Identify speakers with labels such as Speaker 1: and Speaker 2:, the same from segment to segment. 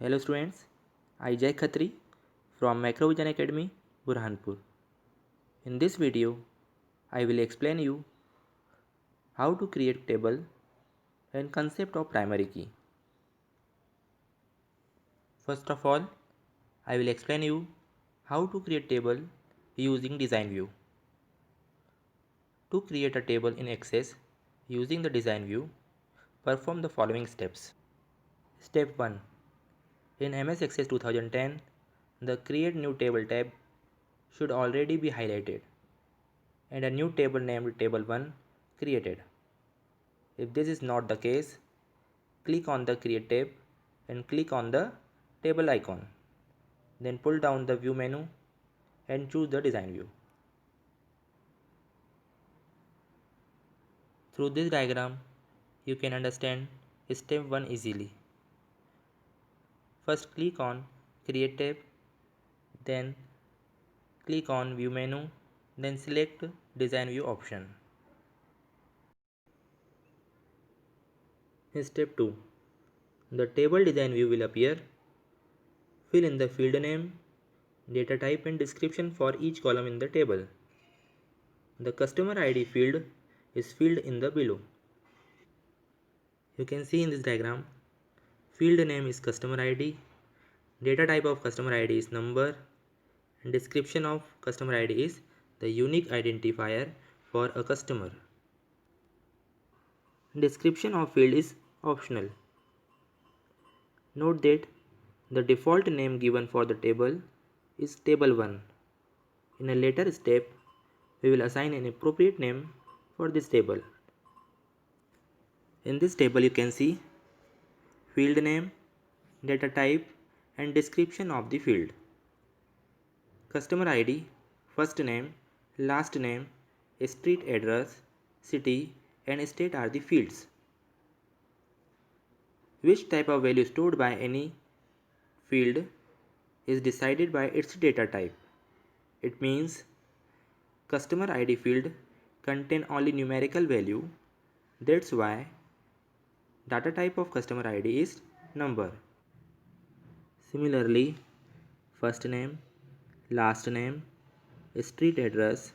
Speaker 1: Hello students, I Jai Khatri from Macrovision Academy, Burhanpur. In this video, I will explain you how to create table and concept of primary key. First of all, I will explain you how to create table using design view. To create a table in Access using the design view, perform the following steps. Step 1. In MS Access 2010, the Create New Table tab should already be highlighted and a new table named Table 1 created. If this is not the case, click on the Create tab and click on the table icon. Then pull down the View menu and choose the Design View. Through this diagram, you can understand step 1 easily. First click on Create tab, then click on View menu, then select Design View option. Step 2. The table design view will appear. Fill in the field name, data type and description for each column in the table. The customer ID field is filled in the below. You can see in this diagram, field name is customer ID, data type of customer ID is number, and description of customer ID is the unique identifier for a customer. Description of field is optional. Note that the default name given for the table is table 1. In a later step, we will assign an appropriate name for this table. In this table you can see field name, data type and description of the field. Customer ID, first name, last name, street address, city and state are the fields. Which type of value stored by any field is decided by its data type. It means customer ID field contain only numerical value. That's why data type of customer ID is number. Similarly, first name, last name, street address,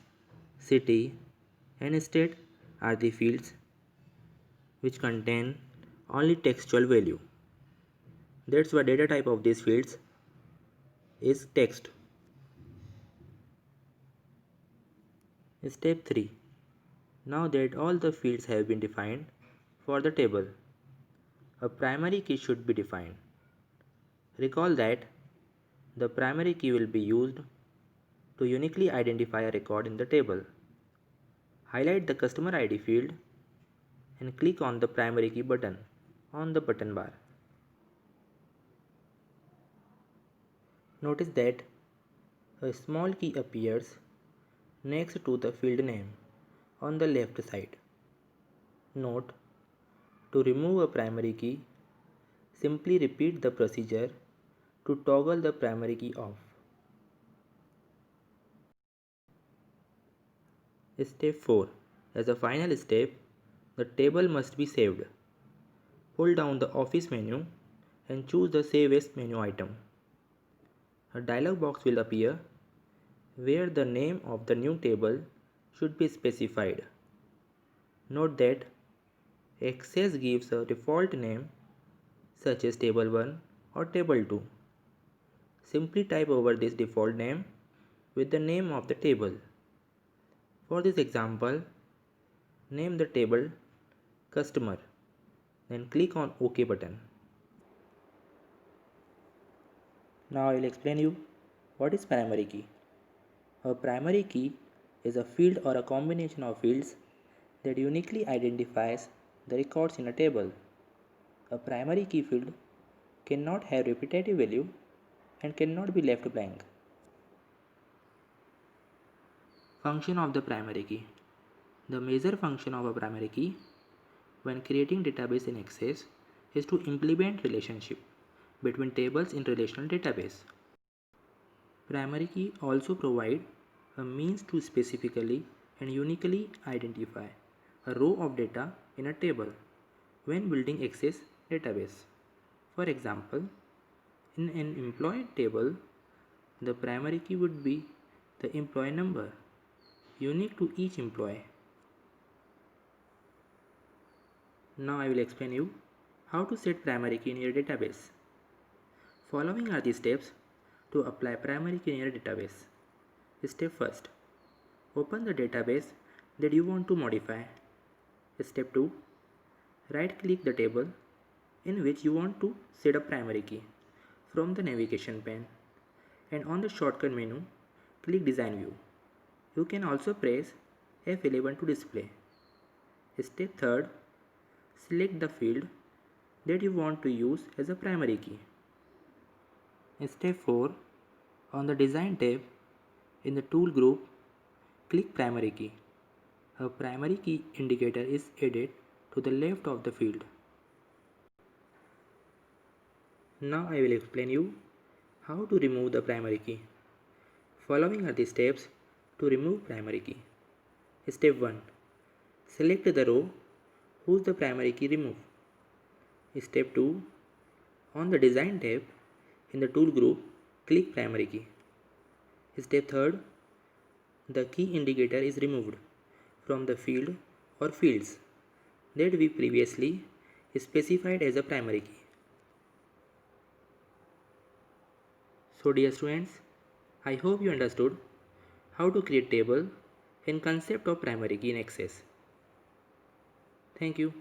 Speaker 1: city and state are the fields which contain only textual value. That's why data type of these fields is text. Step 3. Now that all the fields have been defined for the table, a primary key should be defined. Recall that the primary key will be used to uniquely identify a record in the table. Highlight the customer ID field and click on the primary key button on the button bar. Notice that a small key appears next to the field name on the left side. Note, to remove a primary key, simply repeat the procedure to toggle the primary key off. Step 4. As a final step, the table must be saved. Pull down the Office menu and choose the Save As menu item. A dialog box will appear where the name of the new table should be specified. Note that Access gives a default name such as Table 1 or Table 2. Simply type over this default name with the name of the table. For this example, name the table Customer, then click on OK button. Now I will explain you what is primary key. A primary key is a field or a combination of fields that uniquely identifies the records in a table. A primary key field cannot have repetitive value and cannot be left blank. Function of the primary key. The major function of a primary key when creating database in Access is to implement relationship between tables in relational database. Primary key also provide a means to specifically and uniquely identify a row of data in a table when building Access database. For example, In an employee table, the primary key would be the employee number, unique to each employee. Now I will explain you how to set primary key in your database. Following are the steps to apply primary key in your database. Step first, open the database that you want to modify. Step 2, right click the table in which you want to set a primary key from the navigation pane, and on the shortcut menu click design view. You can also press F11 to display. Step 3, select the field that you want to use as a primary key. Step 4, on the design tab in the tool group, click primary key. A primary key indicator is added to the left of the field. Now I will explain you how to remove the primary key. Following are the steps to remove primary key. Step 1, select the row whose the primary key remove. Step 2, on the design tab in the tool group, click primary key. Step 3, the key indicator is removed from the field or fields that we previously specified as a primary key. So dear students, I hope you understood how to create table and concept of primary key in Access. Thank you.